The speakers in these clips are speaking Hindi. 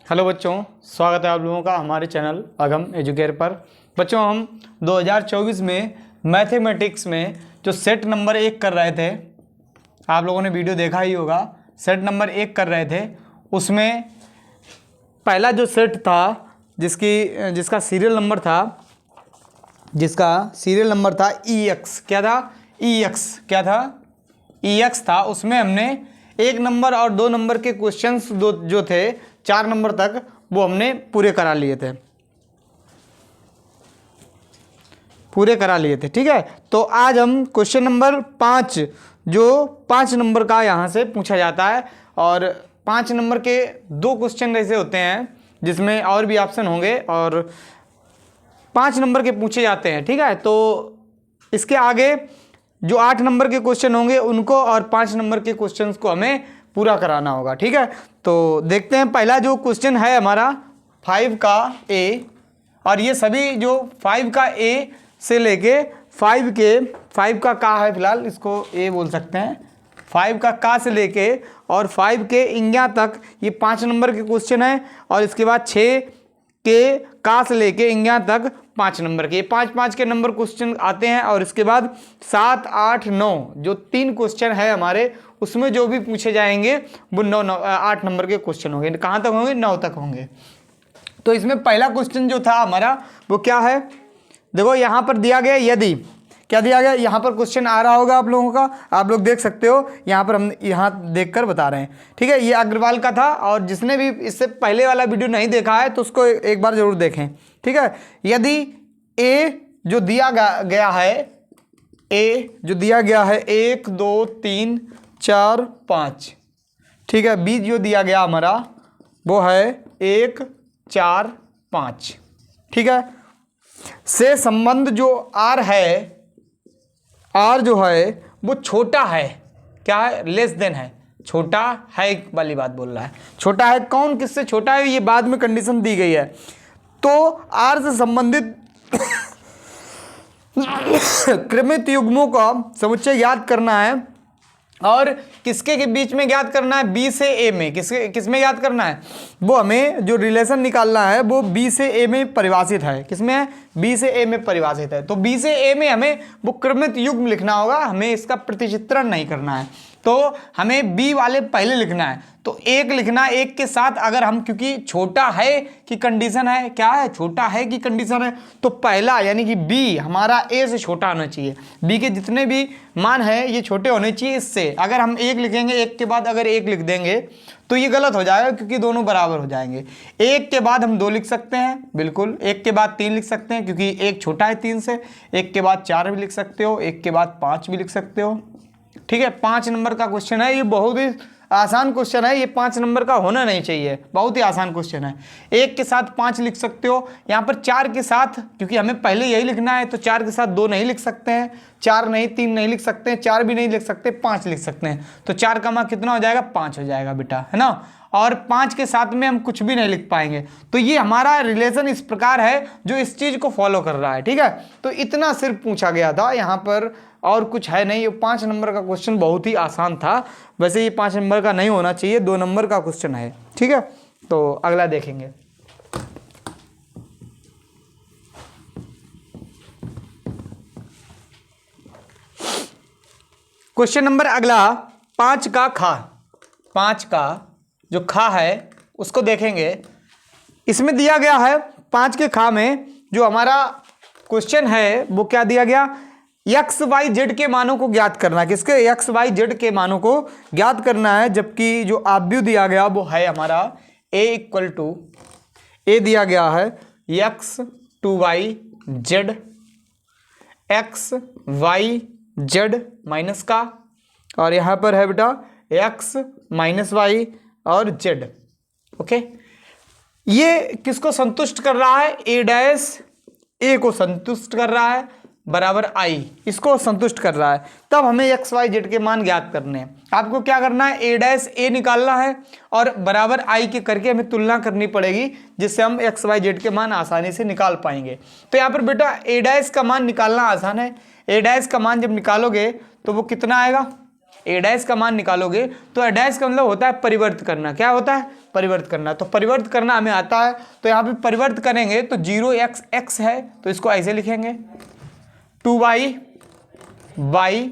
हेलो बच्चों, स्वागत है आप लोगों का हमारे चैनल अगम एजुकेयर पर। बच्चों, हम 2024 में मैथमेटिक्स में जो सेट नंबर 1 कर रहे थे, आप लोगों ने वीडियो देखा ही होगा। सेट नंबर 1 कर रहे थे, उसमें पहला जो सेट था जिसका सीरियल नंबर था EX। क्या था? EX क्या था? EX था। उसमें हमने 1 नंबर और 2 नंबर के क्वेश्चंस जो थे 4 नंबर तक, वो हमने पूरे करा लिए थे। ठीक है, तो आज हम क्वेश्चन नंबर 5, जो 5 नंबर का यहाँ से पूछा जाता है, और 5 नंबर के 2 क्वेश्चन ऐसे होते हैं जिसमें और भी ऑप्शन होंगे, और 5 नंबर के पूछे जाते हैं। ठीक है, तो इसके आगे जो 8 नंबर के क्वेश्चन होंगे उनको और 5 नंबर के क्वेश्चंस को हमें पूरा कराना होगा। ठीक है, तो देखते हैं। पहला जो क्वेश्चन है हमारा 5 का A, और ये सभी जो 5 का A से लेके 5 का का है, फिलहाल इसको A बोल सकते हैं। 5 का का से लेके और 5 के इंग्या तक ये 5 नंबर के क्वेश्चन है, और इसके बाद 6 के का से लेके इंग्या तक 5 नंबर के, 5 के नंबर क्वेश्चन आते हैं। और इसके बाद 7, 8, 9 जो 3 क्वेश्चन है हमारे, उसमें जो भी पूछे जाएंगे वो 8 नंबर के क्वेश्चन होंगे। कहाँ तक होंगे? 9 तक होंगे। तो इसमें पहला क्वेश्चन जो था हमारा वो क्या है? देखो यहाँ पर दिया गया, यदि क्या दिया गया, यहाँ पर क्वेश्चन आ रहा होगा आप लोगों का, आप लोग देख सकते हो। यहाँ पर हम यहाँ देखकर बता रहे हैं। ठीक है, ये अग्रवाल का था, और जिसने भी इससे पहले वाला वीडियो नहीं देखा है तो उसको एक बार जरूर देखें। ठीक है, यदि A जो दिया गया है 1, 2, 3, 4, 5। ठीक है, B जो दिया गया हमारा वो है 1, 4, 5। ठीक है, से संबंध जो R जो है वो छोटा है। क्या है? लेस देन है, छोटा है वाली बात बोल रहा है। छोटा है, कौन किससे छोटा है, ये बाद में कंडीशन दी गई है। तो R से संबंधित क्रमित युग्मों का समुच्चय ज्ञात करना है, और किसके के बीच में ज्ञात करना है? B से A में। किस में ज्ञात करना है? वो हमें जो रिलेशन निकालना है वो B से A में परिभाषित है। किसमें है? B से A में परिभाषित है। तो B से A में हमें वो क्रमित युग्म लिखना होगा, हमें इसका प्रतिचित्रण नहीं करना है। तो हमें B वाले पहले लिखना है, तो 1 लिखना है। 1 के साथ अगर हम, क्योंकि छोटा है कि कंडीशन है, क्या है? छोटा है कि कंडीशन है, तो पहला यानी कि B हमारा A से छोटा होना चाहिए। B के जितने भी मान है ये छोटे होने चाहिए इससे। अगर हम 1 लिखेंगे, 1 के बाद अगर 1 लिख देंगे तो ये गलत हो जाएगा, क्योंकि दोनों बराबर हो जाएंगे। 1 के बाद हम 2 लिख सकते हैं, बिल्कुल। 1 के बाद 3 लिख सकते हैं, क्योंकि 1 छोटा है 3 से। 1 के बाद 4 भी लिख सकते हो, 1 के बाद 5 भी लिख सकते हो। ठीक है, 5 नंबर का क्वेश्चन है, ये बहुत ही आसान क्वेश्चन है। ये 5 नंबर का होना नहीं चाहिए, बहुत ही आसान क्वेश्चन है। 1 के साथ 5 लिख सकते हो। यहाँ पर 4 के साथ, क्योंकि हमें पहले यही लिखना है, तो 4 के साथ 2 नहीं लिख सकते हैं, 4 नहीं, 3 नहीं लिख सकते हैं, 4 भी नहीं लिख सकते, 5 लिख सकते हैं। तो 4 का मान कितना हो जाएगा? 5 हो जाएगा बेटा, है ना। और 5 के साथ में हम कुछ भी नहीं लिख पाएंगे। तो ये हमारा रिलेशन इस प्रकार है जो इस चीज को फॉलो कर रहा है। ठीक है, तो इतना सिर्फ पूछा गया था यहाँ पर, और कुछ है नहीं। ये 5 नंबर का क्वेश्चन बहुत ही आसान था। वैसे ये 5 नंबर का नहीं होना चाहिए, 2 नंबर का क्वेश्चन है। ठीक है, तो अगला देखेंगे। क्वेश्चन नंबर अगला 5 का खा। 5 का जो खा है उसको देखेंगे। इसमें दिया गया है 5 के खा में जो हमारा क्वेश्चन है वो क्या दिया गया? एक्स वाई जेड के मानों को ज्ञात करना है। किसके? एक्स वाई जेड के मानों को ज्ञात करना है। जबकि जो आव्यूह दिया गया वो है हमारा A दिया गया है X to Y Z, X Y Z minus का, और यहाँ पर है बेटा एक्स माइनस वाई और जेड। ओके, ये किसको संतुष्ट कर रहा है? A को संतुष्ट कर रहा है, बराबर I इसको संतुष्ट कर रहा है। तब हमें एक्स वाई जेड के मान ज्ञात करने हैं। आपको क्या करना है? A निकालना है, और बराबर I के करके हमें तुलना करनी पड़ेगी, जिससे हम एक्स वाई जेड के मान आसानी से निकाल पाएंगे। तो यहाँ पर बेटा A का मान निकालना आसान है। A का मान जब निकालोगे तो वो कितना आएगा? A का मान निकालोगे तो A का मतलब होता है परिवर्तित करना। क्या होता है? परिवर्त करना है। तो परिवर्त करना हमें आता है, तो यहाँ पे परिवर्त करेंगे तो 0x x है तो इसको ऐसे लिखेंगे, 2y y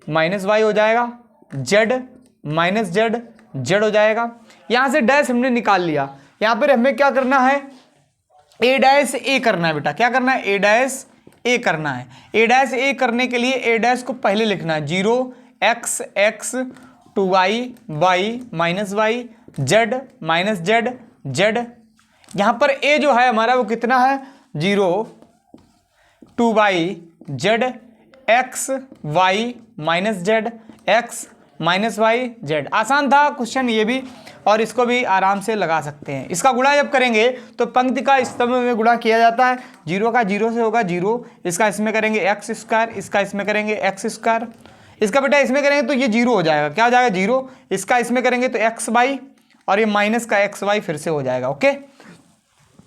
माइनस वाई हो जाएगा, z माइनस z z हो जाएगा। यहाँ से डैश हमने निकाल लिया। यहाँ पर हमें क्या करना है, a डैश a करना है बेटा। क्या करना है, a डैश a करना है। a डैश a करने के लिए a डैश को पहले लिखना है, 0x x 2y y minus Y z minus z z। यहाँ पर a जो है हमारा वो कितना है, 0 2y z x y minus z x minus Y z। आसान था क्वेश्चन ये भी, और इसको भी आराम से लगा सकते हैं। इसका गुणा जब करेंगे तो पंक्ति का स्तंभ में गुणा किया जाता है। 0 का 0 से होगा 0, इसका इसमें करेंगे एक्स स्क्वायर, इसका इसमें करेंगे एक्स स्क्वायर, इसका बेटा इसमें करेंगे तो ये 0 हो जाएगा। क्या हो जाएगा, 0। इसका इसमें करेंगे तो एक्स वाई, और ये माइनस का एक्स वाई फिर से हो जाएगा। ओके,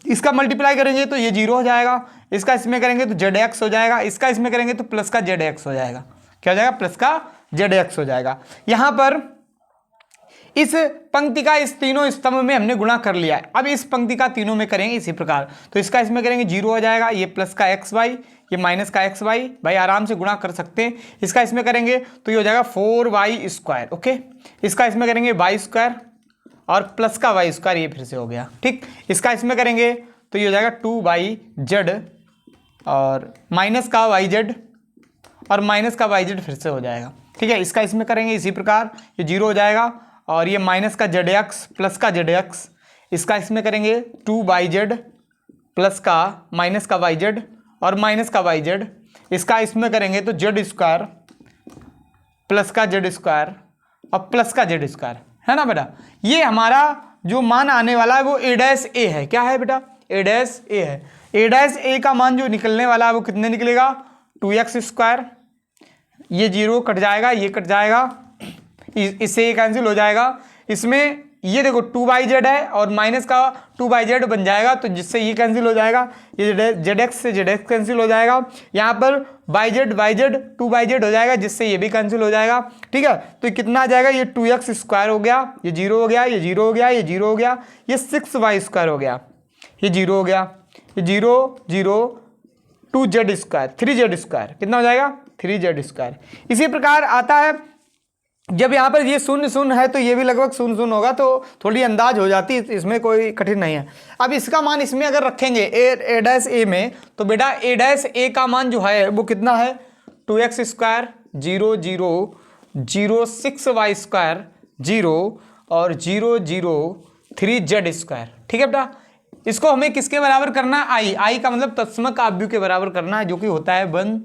इसका मल्टीप्लाई करेंगे तो ये 0 हो जाएगा, इसका इसमें करेंगे तो जेड एक्स हो जाएगा, इसका इसमें करेंगे तो प्लस का जेड एक्स हो जाएगा। क्या हो जाएगा, प्लस का जेड एक्स हो जाएगा। यहाँ पर इस पंक्ति का इस तीनों स्तंभ में हमने गुणा कर लिया है। अब इस पंक्ति का तीनों में करेंगे इसी प्रकार, तो इसका इसमें करेंगे 0 हो जाएगा, ये प्लस का एक्स वाई, ये माइनस का एक्स वाई, भाई आराम से गुणा कर सकते हैं। इसका इसमें करेंगे तो ये हो जाएगा 4y स्क्वायर। ओके, इसका इसमें करेंगे वाई स्क्वायर और प्लस का वाई स्क्वायर, ये फिर से हो गया। ठीक, इसका इसमें करेंगे तो ये हो जाएगा 2yz और माइनस का yz और माइनस का yz फिर से हो जाएगा। ठीक है, इसका इसमें करेंगे इसी प्रकार, ये 0 हो जाएगा, और ये माइनस का जेड एक्स प्लस का जेड एक्स, इसका इसमें करेंगे 2yz प्लस का माइनस का yz और माइनस का yz, इसका इसमें करेंगे तो जेड स्क्वायर प्लस का जेड स्क्वायर और प्लस का जेड स्क्वायर, है ना बेटा। ये हमारा जो मान आने वाला है वो a डैश a है। क्या है बेटा, a डैश a है। a डैश a का मान जो निकलने वाला है वो कितने निकलेगा, 2x स्क्वायर, ये 0 कट जाएगा, ये कट जाएगा, इससे ये कैंसिल हो जाएगा। इसमें ये देखो 2yz है और माइनस का 2yz बन जाएगा, तो जिससे ये कैंसिल हो जाएगा, ये जेड से जेड एक्स कैंसिल हो जाएगा। यहाँ पर yz 2yz हो जाएगा, जिससे ये भी कैंसिल हो जाएगा। ठीक है, तो ये कितना आ जाएगा, ये 2x स्क्वायर हो गया, ये 0 हो गया, ये 0 हो गया, ये 0 हो गया, ये 6y स्क्वायर हो गया, ये 0 हो गया, ये 0 0 2z स्क्वायर 3z स्क्वायर, कितना हो जाएगा, 3z स्क्वायर। इसी प्रकार आता है जब यहाँ पर ये 0 0 है तो ये भी लगभग 0 0 होगा, तो थोड़ी अंदाज हो जाती है, इसमें कोई कठिन नहीं है। अब इसका मान इसमें अगर रखेंगे a डैश a में, तो बेटा a डैश a का मान जो है वो कितना है, 2x स्क्वायर 0 0 0 6y स्क्वायर 0 और 0 0 3z स्क्वायर। ठीक है बेटा, इसको हमें किसके बराबर करना है, i का मतलब तत्समक आव्यूह के बराबर करना है, जो कि होता है 1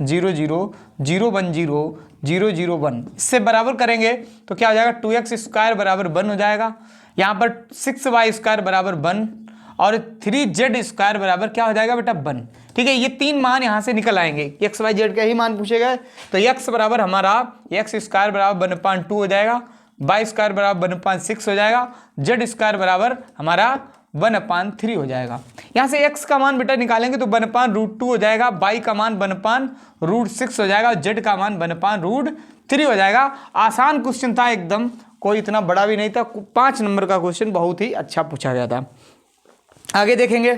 0 0 0 1 0 0 0 1। इससे बराबर करेंगे तो क्या हो जाएगा, 2x स्क्वायर बराबर 1 हो जाएगा, यहाँ पर 6y स्क्वायर बराबर 1 और 3z स्क्वायर बराबर क्या हो जाएगा बेटा, 1। ठीक है, ये तीन मान यहाँ से निकल आएंगे, x y z के ही मान पूछे गए, तो x बराबर हमारा x स्क्वायर बराबर 1/2 हो जाएगा, y स्क्वायर बराबर 1/6 हो जाएगा, z स्क्वायर बराबर हमारा 1/3 हो जाएगा। यहाँ से x का मान बेटा निकालेंगे तो 1/√2 हो जाएगा, y का मान 1/√6 हो जाएगा, z का मान 1/√3 हो जाएगा। आसान क्वेश्चन था एकदम, कोई इतना बड़ा भी नहीं था। 5 नंबर का क्वेश्चन बहुत ही अच्छा पूछा गया था। आगे देखेंगे,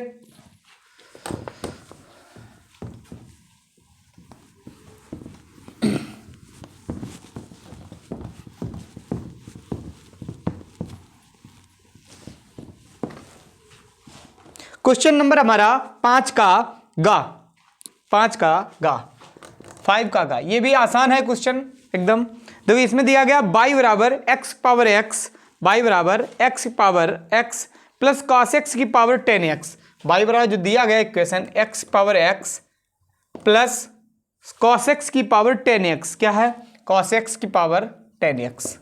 क्वेश्चन नंबर हमारा 5 का गा, 5 का गा, 5 का गा। ये भी आसान है क्वेश्चन एकदम। देखो इसमें दिया गया y बराबर x पावर x, y बराबर x power x plus cos x की पावर 10x। y बराबर जो दिया गया equation x power x plus cos x की पावर 10x, क्या है, cos x की पावर 10x।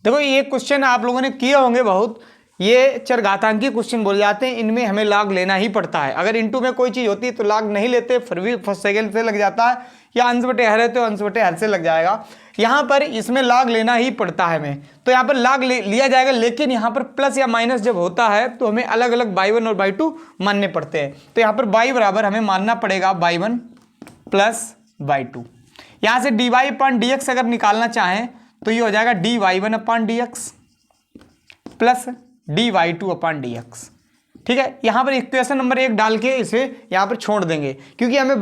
देखो ये क्वेश्चन आप लोगों ने किए होंगे बहुत, ये चरघातांकी क्वेश्चन बोले जाते हैं, इनमें हमें लॉग लेना ही पड़ता है। अगर इनटू में कोई चीज़ होती है तो लॉग नहीं लेते, फिर भी फर्स्ट सेकंड से लग जाता है, या अंश बटे हर है तो अंश बटे हर से लग जाएगा। यहाँ पर इसमें लॉग लेना ही पड़ता है हमें, तो यहाँ पर लॉग लिया जाएगा, लेकिन यहाँ पर प्लस या माइनस जब होता है तो हमें अलग अलग y1 और y2 मानने पड़ते हैं। तो यहाँ पर y बराबर हमें मानना पड़ेगा y1 प्लस y2। यहाँ से dy/dx अगर निकालना चाहें तो ये हो जाएगा dy1/dx प्लस dy2 अपान dx। ठीक है, यहाँ पर इक्वेशन नंबर 1 डाल के इसे यहाँ पर छोड़ देंगे, क्योंकि हमें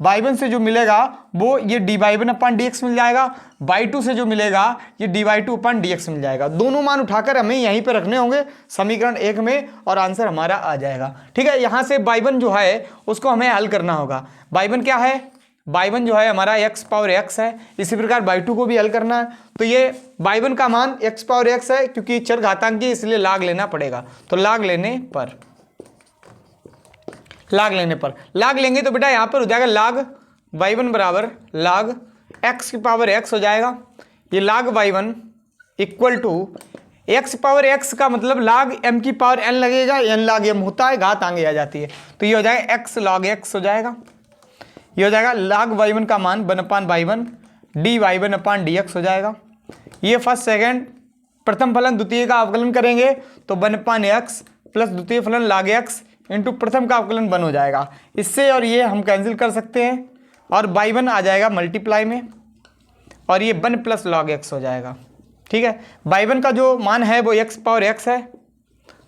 y1 से जो मिलेगा वो ये dy1 अपान dx मिल जाएगा, y2 से जो मिलेगा ये dy2 अपान dx मिल जाएगा। दोनों मान उठाकर हमें यहीं पे रखने होंगे समीकरण 1 में और आंसर हमारा आ जाएगा। ठीक है, यहाँ से y1 जो है उसको हमें हल करना होगा। y1 क्या है, y1 जो है हमारा x पावर x है। इसी प्रकार y2 को भी हल करना है, तो ये y1 का मान x पावर x है, क्योंकि चर घातांकी इसलिए लाग लेना पड़ेगा। तो लाग लेने लेंगे तो बेटा यहाँ पर हो जाएगा लाग y1 बराबर लाग x की पावर x हो जाएगा। ये log y1 equal to x power x का मतलब लाग m की पावर n लगेगा, n लाग m होता है, घात आगे आ जाती है, तो ये हो जाएगा x log x हो जाएगा। ये हो जाएगा log y1 का मान 1/y1 dy1 अपान dx हो जाएगा। ये फर्स्ट सेकंड प्रथम फलन द्वितीय का अवकलन करेंगे तो 1/x प्लस द्वितीय फलन log x इंटू प्रथम का अवकलन 1 हो जाएगा। इससे और ये हम कैंसिल कर सकते हैं और y1 आ जाएगा मल्टीप्लाई में और ये 1 प्लस log x हो जाएगा। ठीक है, y1 का जो मान है वो x पावर x है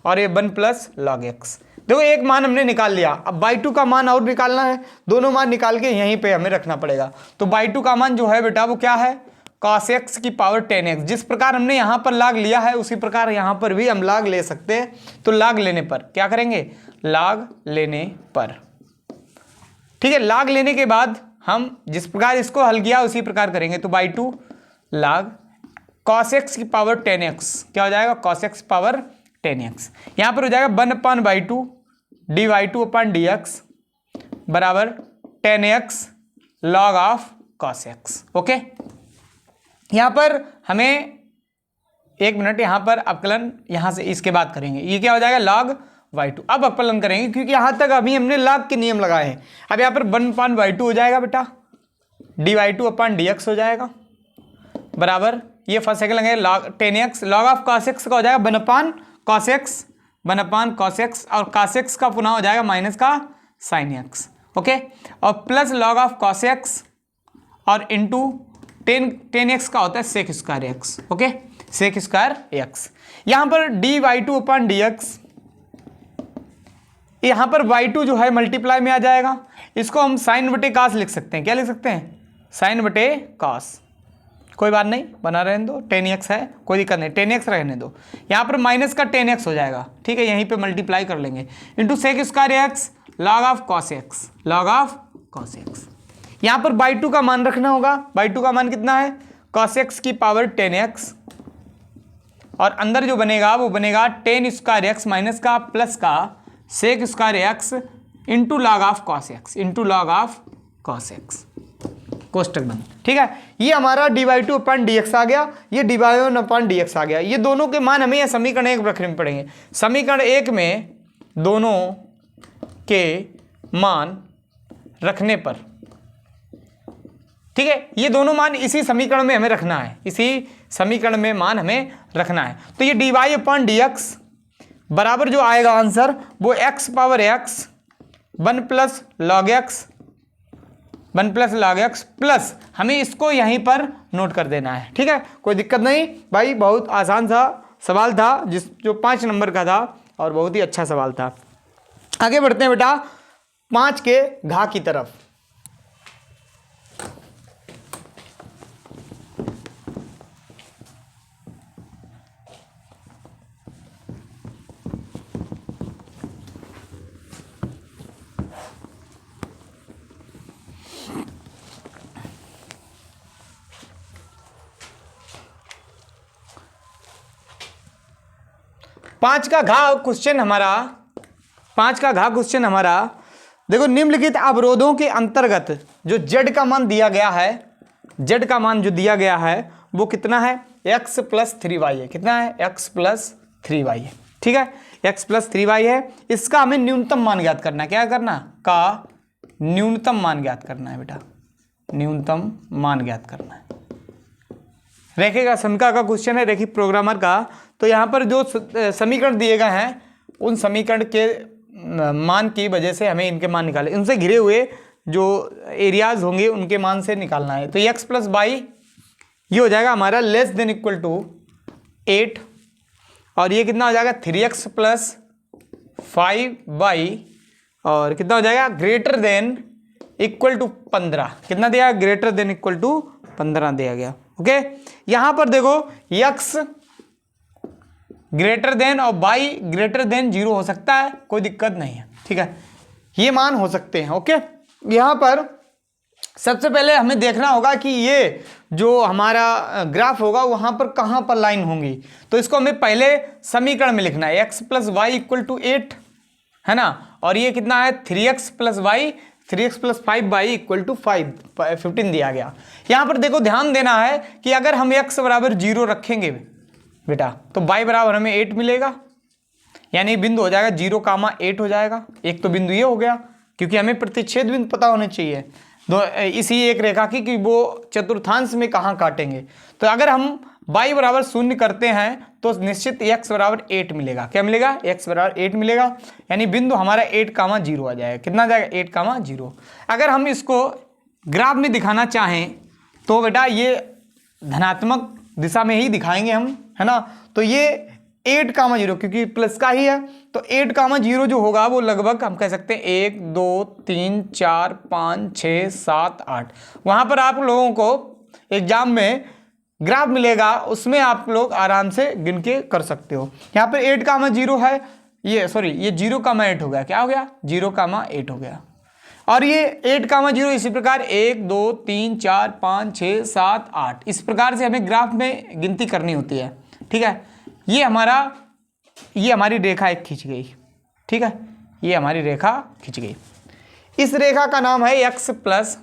और ये 1 प्लस log x। देखो एक मान हमने निकाल लिया, अब y2 का मान और निकालना है, दोनों मान निकाल के यहीं पे हमें रखना पड़ेगा। तो y2 का मान जो है बेटा वो क्या है, cos x की पावर 10x। जिस प्रकार हमने यहाँ पर लाग लिया है उसी प्रकार यहाँ पर भी हम लाग ले सकते हैं। तो लाग लेने पर क्या करेंगे, लाग लेने पर, ठीक है, लाग लेने के बाद हम जिस प्रकार इसको हल किया उसी प्रकार करेंगे। तो y2 लाग cos x की पावर 10x क्या हो जाएगा, cos x पावर 10x। यहाँ पर हो जाएगा 1/y2 dy2 अपान dx बराबर 10x log of cos x। Okay, यहाँ पर हमें 1 मिनट यहाँ पर अवकलन यहाँ से इसके बाद करेंगे। ये क्या हो जाएगा log y2। अब अवकलन करेंगे क्योंकि यहाँ तक अभी हमने log के नियम लगाए हैं। अब यहाँ पर 1/y2 हो जाएगा बेटा, dy2 अपान dx हो जाएगा बराबर ये फर्स्ट सेकंड लगेगा log 10x log of cos x का हो जाएगा 1/cos x और cos x का पुनः हो जाएगा माइनस का sin x। ओके, और plus log of cos x और इंटू 10x का होता है sec square x। Okay, sec square x। यहाँ पर dy2 अपान dx, यहाँ पर y2 जो है मल्टीप्लाई में आ जाएगा, इसको हम साइन बटे कास लिख सकते हैं। क्या लिख सकते हैं, साइन बटे कास। कोई बात नहीं, बना रहने दो, 10x है कोई दिक्कत नहीं, 10x रहने दो। यहाँ पर माइनस का 10x हो जाएगा, ठीक है, यहीं पे मल्टीप्लाई कर लेंगे into sec square x log of cos x, log of cos x। यहाँ पर y2 का मान रखना होगा, y2 का मान कितना है, cos x की पावर 10x और अंदर जो बनेगा वो बनेगा 10 स्क्वायर x माइनस का प्लस का sec square x into log of cos x into log of cos x कोष्टक बंद। ठीक है, ये हमारा dy2 अपान dx आ गया, ये dy1 अपान dx आ गया। ये दोनों के मान हमें समीकरण 1 रखने पड़ेंगे। समीकरण 1 में दोनों के मान रखने पर, ठीक है, ये दोनों मान इसी समीकरण में हमें रखना है, इसी समीकरण में मान हमें रखना है। तो ये dy अपान dx बराबर जो आएगा आंसर वो x power x 1 plus log x 1 plus log x plus हमें इसको यहीं पर नोट कर देना है। ठीक है, कोई दिक्कत नहीं भाई, बहुत आसान सा सवाल था जो 5 नंबर का था और बहुत ही अच्छा सवाल था। आगे बढ़ते हैं बेटा 5 के घा की तरफ। पांच का घा क्वेश्चन हमारा देखो, निम्नलिखित अवरोधों के अंतर्गत जो z का मान दिया गया है, z का मान जो दिया गया है वो कितना है, x प्लस 3y है। कितना है, x प्लस 3y है। ठीक है, x प्लस 3y है। इसका हमें न्यूनतम मान ज्ञात करना है। क्या करना, का न्यूनतम मान ज्ञात करना है बेटा, न्यूनतम मान ज्ञात करना है। रेखिक शंका का क्वेश्चन है, रेखिक प्रोग्रामर का। तो यहाँ पर जो समीकरण दिए गए हैं उन समीकरण के मान की वजह से हमें इनके मान निकाले, उनसे घिरे हुए जो एरियाज होंगे उनके मान से निकालना है। तो x प्लस 22 ये हो जाएगा हमारा लेस देन इक्वल टू 8 और ये कितना हो जाएगा 3x प्लस 5y और कितना हो जाएगा ग्रेटर देन इक्वल टू 15। कितना दिया ग्रेटर देन इक्वल टू 15 दिया गया। ओके यहां पर देखो x ग्रेटर देन और y ग्रेटर देन 0 हो सकता है, कोई दिक्कत नहीं है, ठीक है, ये मान हो सकते हैं। ओके यहां पर सबसे पहले हमें देखना होगा कि ये जो हमारा ग्राफ होगा वहां पर कहां पर लाइन होंगी, तो इसको हमें पहले समीकरण में लिखना है x plus y equal to 8 है ना, और ये कितना है 3x plus y 3x plus 5y equal to 15 दिया गया। यहां पर देखो ध्यान देना है कि अगर हम x बराबर 0 रखेंगे बेटा तो y बराबर हमें 8 मिलेगा, यानी बिंदु हो जाएगा 0,8 हो जाएगा। एक तो बिंदु ये हो गया क्योंकि हमें प्रतिच्छेद बिंदु पता होने चाहिए इसी एक रेखा की कि वो चतुर्थांश में कहाँ काटेंगे। तो अगर हम y बराबर 0 करते हैं तो निश्चित x बराबर 8 मिलेगा। क्या मिलेगा x बराबर 8 मिलेगा, यानी बिंदु हमारा 8,0 आ जाएगा। कितना आ जाएगा 8,0। अगर हम इसको ग्राफ में दिखाना चाहें तो बेटा ये धनात्मक दिशा में ही दिखाएंगे हम, है ना। तो ये 8,0 क्योंकि प्लस का ही है तो 8,0 जो होगा वो लगभग हम कह सकते हैं 1 2 3 4 5 6 7 8। वहाँ पर आप लोगों को एग्जाम में ग्राफ मिलेगा, उसमें आप लोग आराम से गिन के कर सकते हो। यहाँ पर 8,0 है, ये 0,8 हो गया। क्या हो गया 0,8 हो गया। और ये 8,0 इसी प्रकार 1 2 3 4 5 6 7 8 इस प्रकार से हमें ग्राफ में गिनती करनी होती है, ठीक है। ये हमारी रेखा एक खींच गई, ठीक है, ये हमारी रेखा खींच गई। इस रेखा का नाम है x plus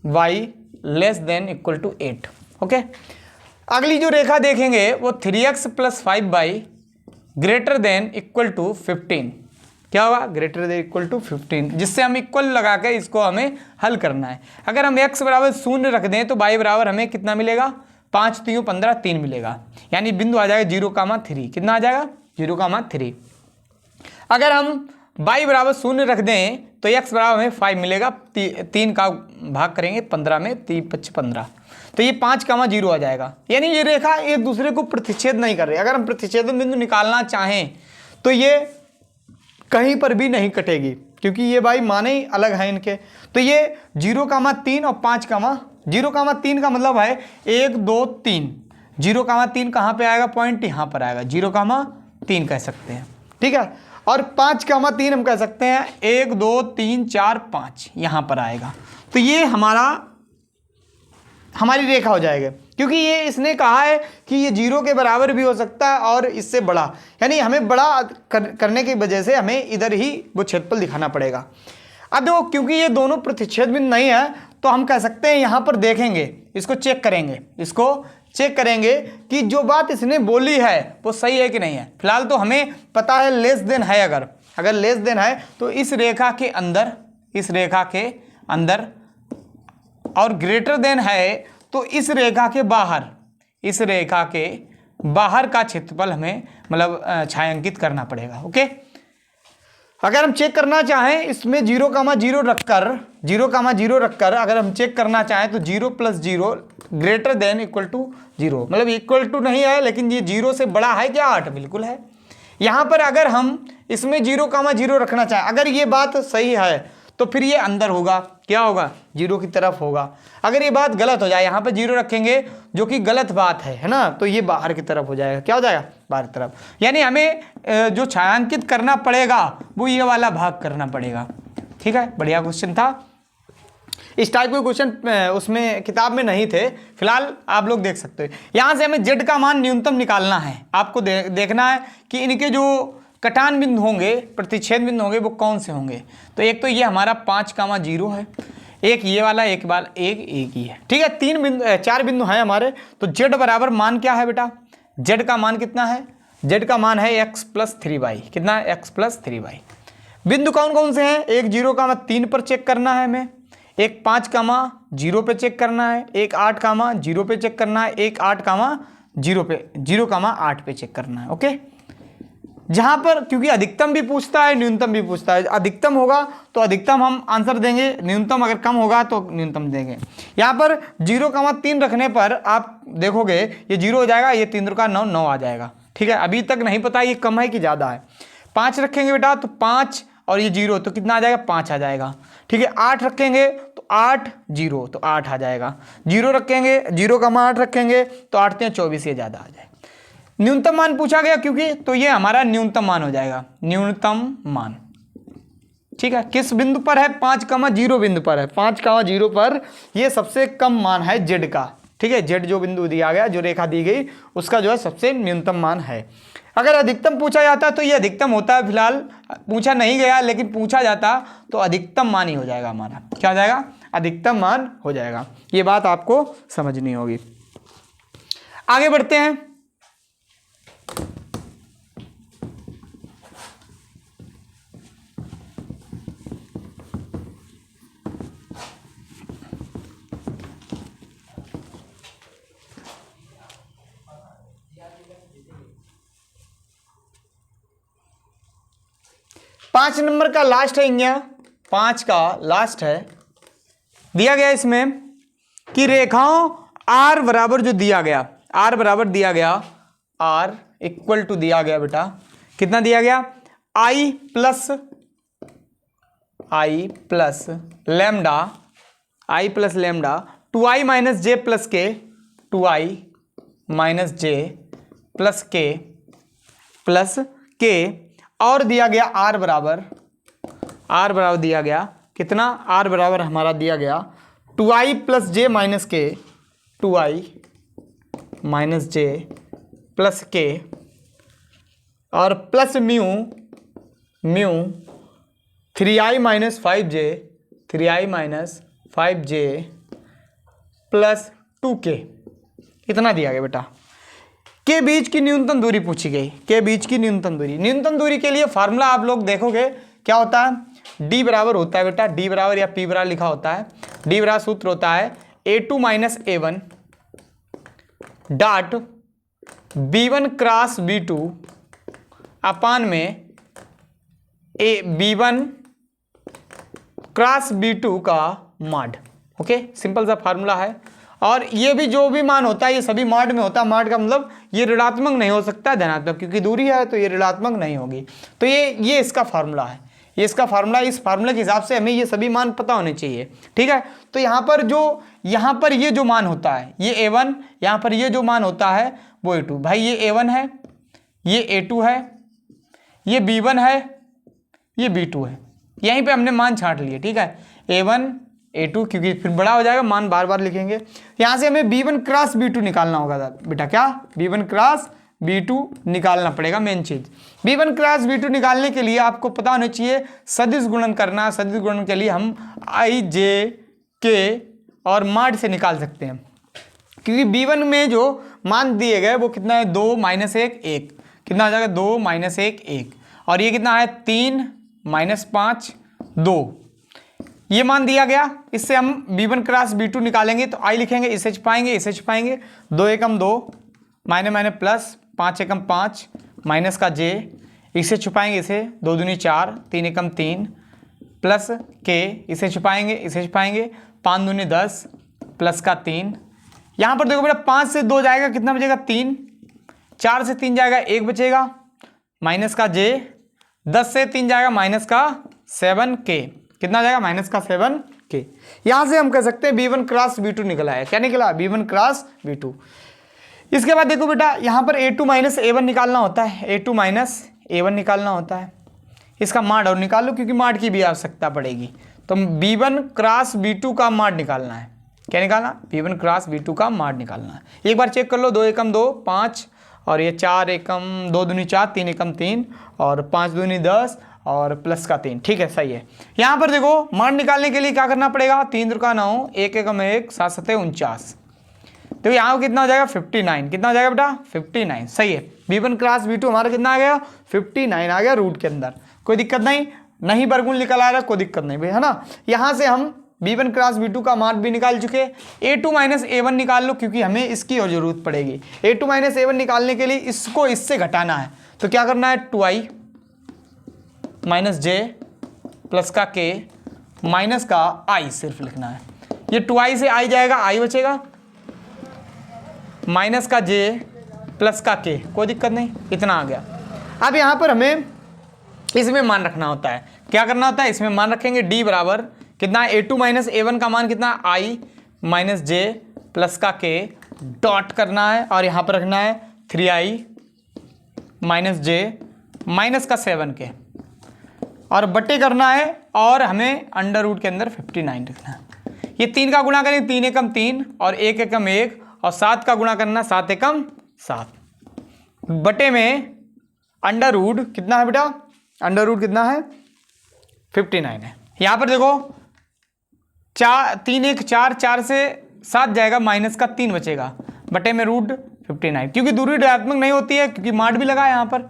y less than equal to 8। Okay अगली जो रेखा देखेंगे वो 3x plus 5y greater than equal to 15। क्या होगा ग्रेटर देन इक्वल टू 15, जिससे हम इक्वल लगा के इसको हमें हल करना है। अगर हम x बराबर 0 रख दें तो y बराबर हमें कितना मिलेगा 5 3 15 3 मिलेगा, यानी बिंदु आ जाएगा 0,3। कितना आ जाएगा 0,3। अगर हम y बराबर 0 रख दें तो x बराबर हमें 5 मिलेगा, 3 का भाग करेंगे 15 में 3 5 15, तो ये 5,0 आ जाएगा। यानी ये रेखा एक दूसरे को प्रतिच्छेद नहीं कर रही। अगर हम प्रतिच्छेदन बिंदु निकालना चाहें तो ये कहीं पर भी नहीं कटेगी क्योंकि ये भाई माने ही अलग है इनके। तो ये 0,3 और 0,3 का मतलब है 1 2 3। 0,3 कहाँ पे आएगा पॉइंट यहाँ पर आएगा, 0,3 कह सकते हैं, ठीक है। और 5,3 हम कह सकते हैं 1 2 3 4 5 यहाँ पर आएगा। तो ये हमारी रेखा हो जाएगी क्योंकि ये इसने कहा है कि ये 0 के बराबर भी हो सकता है और इससे बड़ा, यानी हमें बड़ा करने की वजह से हमें इधर ही वो क्षेत्रफल दिखाना पड़ेगा। अब देखो क्योंकि ये दोनों प्रतिच्छेद बिंदु नहीं है तो हम कह सकते हैं यहाँ पर देखेंगे, इसको चेक करेंगे कि जो बात इसने बोली है वो सही है कि नहीं है। फिलहाल तो हमें पता है लेस देन है, अगर लेस देन है तो इस रेखा के अंदर और ग्रेटर देन है तो इस रेखा के बाहर का क्षेत्रफल हमें मतलब छायांकित करना पड़ेगा। ओके अगर हम चेक करना चाहें इसमें 0,0 रखकर अगर हम चेक करना चाहें तो 0 plus 0 greater than equal to 0, मतलब इक्वल टू नहीं है लेकिन ये 0 से बड़ा है क्या 8 बिल्कुल है। यहाँ पर अगर हम इसमें 0,0 रखना चाहें, अगर ये बात सही है तो फिर ये अंदर होगा, क्या होगा 0 की तरफ होगा। अगर ये बात गलत हो जाए, यहाँ पर 0 रखेंगे जो कि गलत बात है ना, तो ये बाहर की तरफ हो जाएगा। क्या हो जाएगा बाहर की तरफ, यानी हमें जो छायांकित करना पड़ेगा वो ये वाला भाग करना पड़ेगा, ठीक है। बढ़िया क्वेश्चन था। इस टाइप के क्वेश्चन उसमें किताब में नहीं थे, फिलहाल आप लोग देख सकते हो। यहाँ से हमें z का मान न्यूनतम निकालना है। आपको देखना है कि इनके जो कटान बिंदु होंगे, प्रतिच्छेद बिंदु होंगे, वो कौन से होंगे। तो एक तो ये हमारा 5,0 है, एक ये वाला, एक ही है, ठीक है। 4 बिंदु हैं हमारे। तो z बराबर मान क्या है बेटा, z का मान कितना है, z का मान है x प्लस 3y। कितना है x प्लस 3y। बिंदु कौन से हैं, एक 0,3 पर चेक करना है हमें, एक 5,0 पे चेक करना है, एक 8,0 पे चेक करना है, एक 0,8 पे चेक करना है। ओके जहां पर क्योंकि अधिकतम भी पूछता है न्यूनतम भी पूछता है, अधिकतम होगा तो अधिकतम हम आंसर देंगे, न्यूनतम अगर कम होगा तो न्यूनतम देंगे। यहाँ पर 0,3 रखने पर आप देखोगे ये 0 हो जाएगा, ये 3 का 9 आ जाएगा। ठीक है, अभी तक नहीं पता ये कम है कि ज़्यादा है। 5 रखेंगे बेटा तो 5 और ये 0 तो कितना आ जाएगा, 5 आ जाएगा। ठीक है, 8 रखेंगे तो 8 0 तो 8 आ जाएगा। 0 रखेंगे, 0 का मान 8 रखेंगे तो 8 × 24 ये ज़्यादा आ जाएगा। न्यूनतम मान पूछा गया क्योंकि, तो ये हमारा न्यूनतम मान हो जाएगा, न्यूनतम मान। ठीक है, किस बिंदु पर है, 5,0 बिंदु पर है। 5,0 पर ये सबसे कम मान है जेड का। ठीक है, जेड जो बिंदु दिया गया, जो रेखा दी गई, उसका जो है सबसे न्यूनतम मान है। अगर अधिकतम पूछा जाता तो ये अधिकतम होता है, फिलहाल पूछा नहीं गया, लेकिन पूछा जाता तो अधिकतम मान ही हो जाएगा हमारा। क्या हो जाएगा, अधिकतम मान हो जाएगा। ये बात आपको समझनी होगी। आगे बढ़ते हैं। पांच नंबर का लास्ट है, इंडिया 5 का लास्ट है। दिया गया इसमें कि रेखाओं आर बराबर जो दिया गया, आर बराबर दिया गया, आर इक्वल टू दिया गया बेटा, कितना दिया गया, आई प्लस लैम्डा, आई प्लस लैम्डा 2i माइनस जे प्लस के, 2i माइनस जे प्लस के और दिया गया आर बराबर दिया गया कितना, आर बराबर हमारा दिया गया 2i प्लस जे माइनस के, 2i माइनस जे प्लस के और plus mu 3i minus 5j plus 2k, इतना दिया गया बेटा। के बीच की न्यूनतम दूरी पूछी गई, के बीच की न्यूनतम दूरी के लिए फार्मूला आप लोग देखोगे क्या होता है, डी बराबर होता है बेटा, डी बराबर या पी बराबर लिखा होता है। डी बराबर सूत्र होता है a2 minus a1 dot b1 cross b2 अपान में b1 क्रॉस b2 का मॉड। ओके, सिंपल सा फार्मूला है। और ये भी जो भी मान होता है ये सभी मॉड में होता है। मॉड का मतलब ये ऋणात्मक नहीं हो सकता, धनात्मक, क्योंकि दूरी है तो ये ऋणात्मक नहीं होगी। तो ये इसका फार्मूला है, ये इसका फार्मूला। इस फार्मूले के हिसाब से हमें ये सभी मान पता होने चाहिए। ठीक है, तो यहाँ पर ये जो मान होता है ये a1, यहाँ पर ये जो मान होता है वो a2। भाई ये a1 है, ये a2 है, ये b1 है, ये b2 है। यहीं पे हमने मान छांट लिए। ठीक है, a1 a2, क्योंकि फिर बड़ा हो जाएगा, मान बार बार लिखेंगे। यहाँ से हमें b1 क्रॉस b2 निकालना होगा बेटा। क्या, b1 क्रॉस b2 निकालना पड़ेगा, मेन चीज। b1 क्रॉस b2 निकालने के लिए आपको पता होना चाहिए सदिश गुणन करना। सदिश गुणन के लिए हम i j k और मॉड से निकाल सकते हैं, क्योंकि b1 में जो मान दिए गए वो कितना है, 2 माइनस 1 1, कितना आ जाएगा 2 माइनस 1 1, और ये कितना है 3 माइनस 5 2, ये मान दिया गया। इससे हम b1 क्रॉस b2 निकालेंगे तो i लिखेंगे, इसे छिपाएंगे, 2 एकम 2 माइनस माइनस प्लस 5 एकम 5 माइनस का j, इसे छुपाएंगे, इसे 2 दूनी 4 3 एकम 3 प्लस k, इसे छुपाएंगे, 5 दूनी 10 प्लस का 3। यहाँ पर देखो बेटा 5 से 2 जाएगा, कितना बचेगा 3, 4 से 3 जाएगा 1 बचेगा माइनस का j, 10 से 3 जाएगा माइनस का 7k, कितना जाएगा माइनस का 7k। यहां से हम कह सकते हैं b1 क्रॉस b2 निकला है। क्या निकला, b1 क्रॉस b2। इसके बाद देखो बेटा यहां पर a2 माइनस a1 निकालना होता है, a2 माइनस a1 निकालना होता है। इसका मॉड और निकाल लो, क्योंकि मॉड की भी आवश्यकता पड़ेगी। तो b1 क्रॉस b2 का मॉड निकालना है। क्या निकालना, b1 क्रॉस b2 का मॉड निकालना है। एक बार चेक कर लो, 2 एकम 2 5 और ये 4 एकम 2 दूनी 4 3 एकम 3 और 5 दूनी 10 और प्लस का 3। ठीक है, सही है। यहाँ पर देखो मान निकालने के लिए क्या करना पड़ेगा, 3 3 9 1 एकम 1 7 7 49। तो यहाँ कितना हो जाएगा 59, कितना हो जाएगा बेटा 59, सही है। b1 क्रॉस b2 हमारा कितना आ गया 59 आ गया रूट के अंदर, कोई दिक्कत नहीं वर्गमूल निकल आ रहा, कोई दिक्कत नहीं भाई, है ना। यहाँ से हम b1 क्रॉस b2 का मान भी निकाल चुके। a2 माइनस a1 निकाल लो, क्योंकि हमें इसकी और जरूरत पड़ेगी। a2 माइनस a1 निकालने के लिए इसको इससे घटाना है, तो क्या करना है 2i माइनस j प्लस का k माइनस का i सिर्फ लिखना है। ये 2i से i जाएगा, i बचेगा, माइनस का j प्लस का के, कोई दिक्कत नहीं, इतना आ गया। अब यहाँ पर हमें इसमें मान रखना होता है, क्या करना होता है, इसमें मान रखेंगे d बराबर कितना है, a2 माइनस a1 का मान कितना, i माइनस जे प्लस का के डॉट करना है, और यहाँ पर रखना है 3i माइनस जे माइनस का 7 के, और बट्टे करना है, और हमें अंडर रूट के अंदर 59 रखना है। ये 3 का गुणा करें, 3 एकम 3 और 1 एकम 1, और 7 का गुणा करना 7 एकम 7 बटे में अंडर रूट कितना है बेटा, अंडर रूट कितना है 59 है। यहाँ पर देखो 3 1 4, 4 से 7 जाएगा, माइनस का 3 बचेगा, बटे में रूट 59, क्योंकि दूरी ऋणात्मक नहीं होती है, क्योंकि माड भी लगा है यहाँ पर,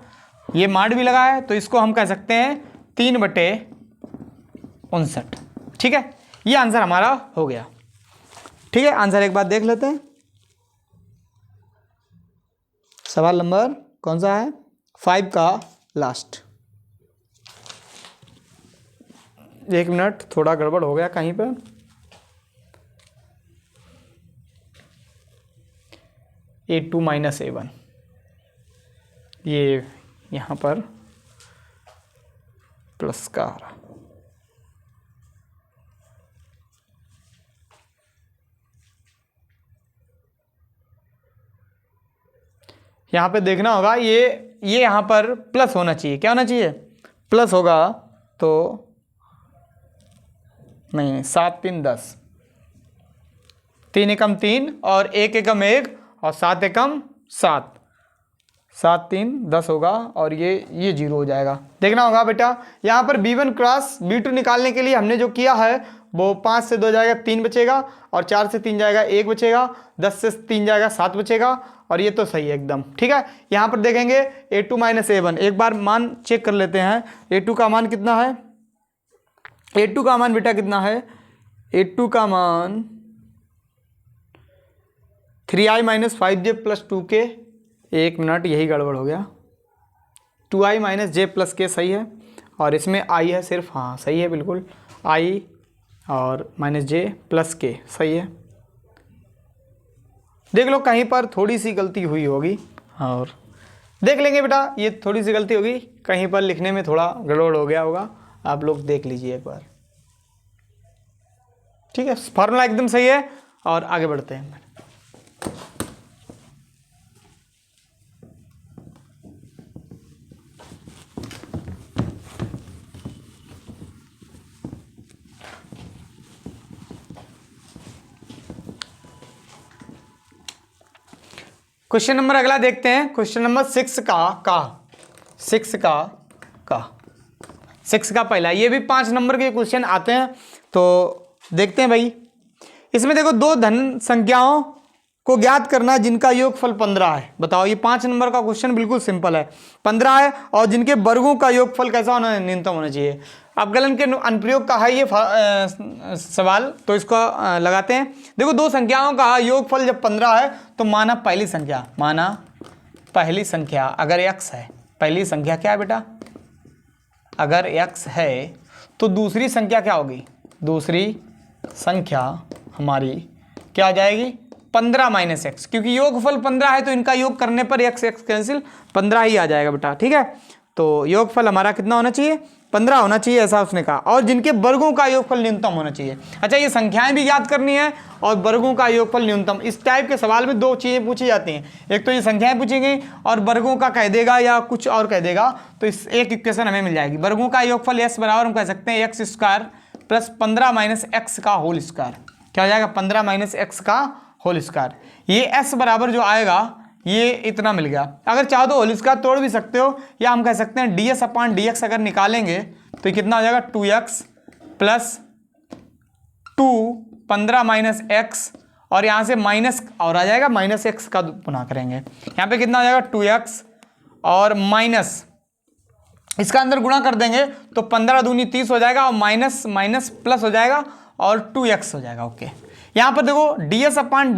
ये माड भी लगा है, तो इसको हम कह सकते हैं 3/59। ठीक है, ये आंसर हमारा हो गया। ठीक है, आंसर एक बार देख लेते हैं। सवाल नंबर कौन सा है, 5 का लास्ट। 1 मिनट, थोड़ा गड़बड़ हो गया कहीं पर। A2 माइनस A1, ये यहाँ पर प्लस का आ रहा, यहाँ पे देखना होगा, ये यहाँ पर प्लस होना चाहिए, क्या होना चाहिए, प्लस होगा तो नहीं, 7 3 10, 3 एकम 3 और 1 एकम 1 और 7 एकम 7, 7 3 10 होगा, और ये 0 हो जाएगा। देखना होगा बेटा, यहाँ पर b1 क्रॉस b2 निकालने के लिए हमने जो किया है वो 5 से 2 जाएगा 3 बचेगा, और 4 से 3 जाएगा 1 बचेगा, 10 से 3 जाएगा 7 बचेगा, और ये तो सही है एकदम। ठीक है, यहाँ पर देखेंगे A2 माइनस A1, एक बार मान चेक कर लेते हैं। A2 का मान कितना है, A2 का मान बेटा कितना है, A2 का मान 3i minus 5j plus 2k, 1 minute यही गड़बड़ हो गया, 2i माइनस जे प्लस के सही है, और इसमें i है सिर्फ, हाँ सही है बिल्कुल, i और माइनस जे प्लस के सही है। देख लो कहीं पर थोड़ी सी गलती हुई होगी, और देख लेंगे बेटा, ये थोड़ी सी गलती होगी, कहीं पर लिखने में थोड़ा गड़बड़ हो गया होगा, आप लोग देख लीजिए एक बार। ठीक है, फॉर्मूला एकदम सही है, और आगे बढ़ते हैं। क्वेश्चन नंबर अगला देखते हैं, क्वेश्चन नंबर 6 का पहला, ये भी 5 नंबर के क्वेश्चन आते हैं, तो देखते हैं भाई। इसमें देखो, 2 धन संख्याओं को ज्ञात करना जिनका योगफल 15 है। बताओ, ये 5 नंबर का क्वेश्चन बिल्कुल सिंपल है, 15 है, और जिनके वर्गों का योगफल कैसा होना, न्यूनतम होना चाहिए। अवकलन के अनुप्रयोग का है ये सवाल, तो इसको लगाते हैं। देखो, 2 संख्याओं का योगफल जब 15 है तो माना पहली संख्या अगर x है, पहली संख्या क्या है बेटा, अगर x है तो दूसरी संख्या क्या होगी, दूसरी संख्या हमारी क्या आ जाएगी, 15 माइनस एक्स, क्योंकि योगफल 15 है तो इनका योग करने पर x कैंसिल, 15 ही आ जाएगा बेटा। ठीक है, तो योगफल हमारा कितना होना चाहिए, 15 होना चाहिए, ऐसा उसने कहा, और जिनके वर्गों का योगफल न्यूनतम होना चाहिए। अच्छा, ये संख्याएं भी याद करनी है और वर्गों का योगफल न्यूनतम। इस टाइप के सवाल में 2 चीज़ें पूछी जाती हैं, एक तो ये संख्याएं पूछेंगी और वर्गों का कह देगा या कुछ और कह देगा, तो इस एक इक्वेशन हमें मिल जाएगी। वर्गों का योगफल s बराबर हम कह सकते हैं x square plus 15 minus x का होल स्क्वायर, क्या हो जाएगा, 15 माइनस एक्स का होल स्क्वायर। ये s बराबर जो आएगा ये इतना मिल गया। अगर चाहो तो होल स्क्वायर तोड़ भी सकते हो, या हम कह सकते हैं ds अपॉन dx अगर निकालेंगे तो कितना हो जाएगा, 2x प्लस 2 15 माइनस एक्स, और यहाँ से माइनस और आ जाएगा, माइनस एक्स का गुना करेंगे, यहाँ पे कितना हो जाएगा 2x और माइनस इसका अंदर गुणा कर देंगे तो 15 दूनी 30 हो जाएगा, और माइनस माइनस प्लस हो जाएगा और 2x हो जाएगा। ओके, यहाँ पर देखो ds अपॉन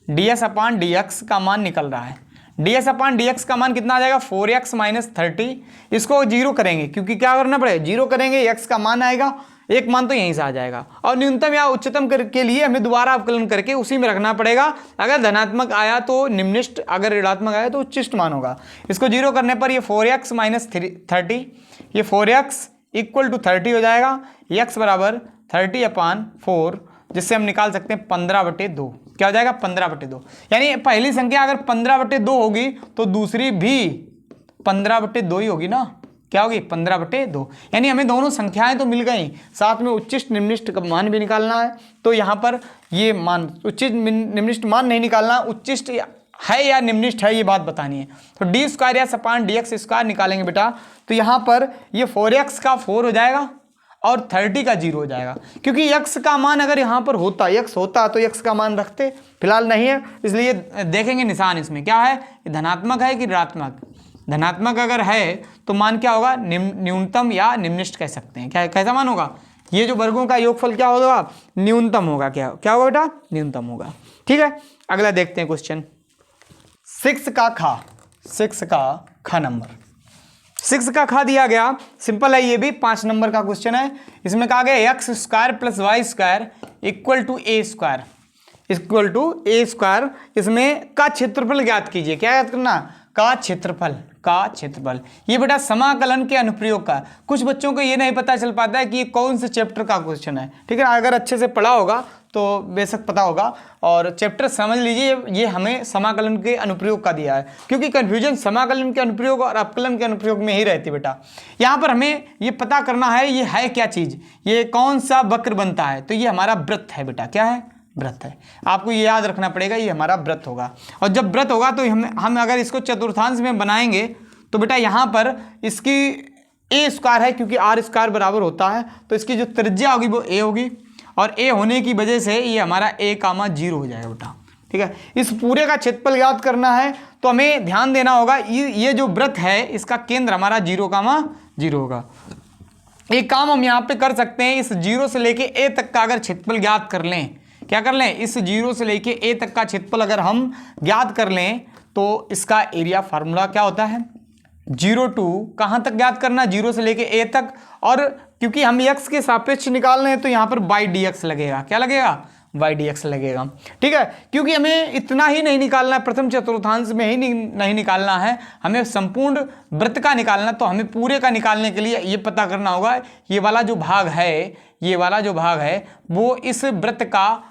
dx का मान निकल रहा है। ds अपॉन dx का मान कितना आ जाएगा, 4x माइनस 30। इसको 0 करेंगे, क्योंकि क्या करना पड़ेगा, 0 करेंगे x का मान आएगा, एक मान तो यहीं से आ जाएगा। और न्यूनतम या उच्चतम के लिए हमें दोबारा अवकलन करके उसी में रखना पड़ेगा। अगर धनात्मक आया तो निम्निष्ठ, अगर ऋणात्मक आया तो उच्चिष्ट मान होगा। इसको जीरो करने पर ये 4x माइनस 30, ये 4x इक्वल टू 30 हो जाएगा। x बराबर 30/4, जिससे हम निकाल सकते हैं 15/2। क्या हो जाएगा? 15/2। यानी पहली संख्या अगर 15/2 होगी तो दूसरी भी 15/2 ही होगी ना। क्या होगी? 15/2। यानी हमें दोनों संख्याएं तो मिल गई, साथ में उच्चिष्ट निम्निष्ठ का मान भी निकालना है। तो यहाँ पर ये मान, उच्चिष्ट निम्निष्ठ मान नहीं निकालना, उच्चिष्ट है या निम्निष्ठ है ये बात बतानी है। तो डी स्क्वायर या सपान dx स्क्वायर निकालेंगे बेटा। तो यहाँ पर ये 4x का 4 हो जाएगा और 30 का 0 हो जाएगा, क्योंकि x का मान अगर यहाँ पर होता, x होता तो x का मान रखते, फिलहाल नहीं है, इसलिए देखेंगे निशान इसमें क्या है, धनात्मक है कि ऋणात्मक। धनात्मक अगर है तो मान क्या होगा? न्यूनतम या निम्निष्ठ कह सकते हैं। क्या कैसा मान होगा? ये जो वर्गों का योगफल क्या होगा? न्यूनतम होगा। क्या होगा बेटा? न्यूनतम होगा। ठीक है, अगला देखते हैं क्वेश्चन 6 का खा नंबर। 6 का खा दिया गया, सिंपल है, ये भी 5 नंबर का क्वेश्चन है। इसमें कहा गया x square plus y square equal to a square, इसमें का क्षेत्रफल ज्ञात कीजिए। क्या याद करना? का क्षेत्रफल। ये बेटा समाकलन के अनुप्रयोग का, कुछ बच्चों को ये नहीं पता चल पाता है कि ये कौन से चैप्टर का क्वेश्चन है। ठीक है, अगर अच्छे से पढ़ा होगा तो बेशक पता होगा, और चैप्टर समझ लीजिए। ये हमें समाकलन के अनुप्रयोग का दिया है, क्योंकि कन्फ्यूजन समाकलन के अनुप्रयोग और अपकलन के अनुप्रयोग में ही रहती बेटा। यहाँ पर हमें ये पता करना है ये है क्या चीज़, ये कौन सा वक्र बनता है। तो ये हमारा वृत्त है बेटा। क्या है? वृत्त है। आपको ये याद रखना पड़ेगा, ये हमारा वृत्त होगा। और जब वृत्त होगा तो हम अगर इसको चतुर्थांश में बनाएंगे तो बेटा यहाँ पर इसकी ए स्क्वायर है, क्योंकि आर स्क्वायर बराबर होता है, तो इसकी जो त्रिज्या होगी वो ए होगी, और ए होने की वजह से ये हमारा a,0 हो जाएगा बेटा। ठीक है, इस पूरे का क्षेत्रफल याद करना है तो हमें ध्यान देना होगा, ये जो वृत्त है इसका केंद्र हमारा 0,0 होगा। एक काम हम यहाँ पे कर सकते हैं, इस 0 से लेके a तक का अगर क्षेत्रफल ज्ञात कर लें, क्या कर लें, इस 0 से लेके a तक का क्षेत्रफल अगर हम ज्ञात कर लें तो इसका एरिया फार्मूला क्या होता है, 0 to कहाँ तक ज्ञात करना, 0 से लेके a तक। और क्योंकि हम x के सापेक्ष निकाल रहे हैं तो यहाँ पर y dx लगेगा। क्या लगेगा? y dx लगेगा। ठीक है, क्योंकि हमें इतना ही नहीं निकालना है, प्रथम चतुर्थांश में ही नहीं निकालना है, हमें संपूर्ण वृत्त का निकालना। तो हमें पूरे का निकालने के लिए ये पता करना होगा ये वाला जो भाग है वो इस वृत्त का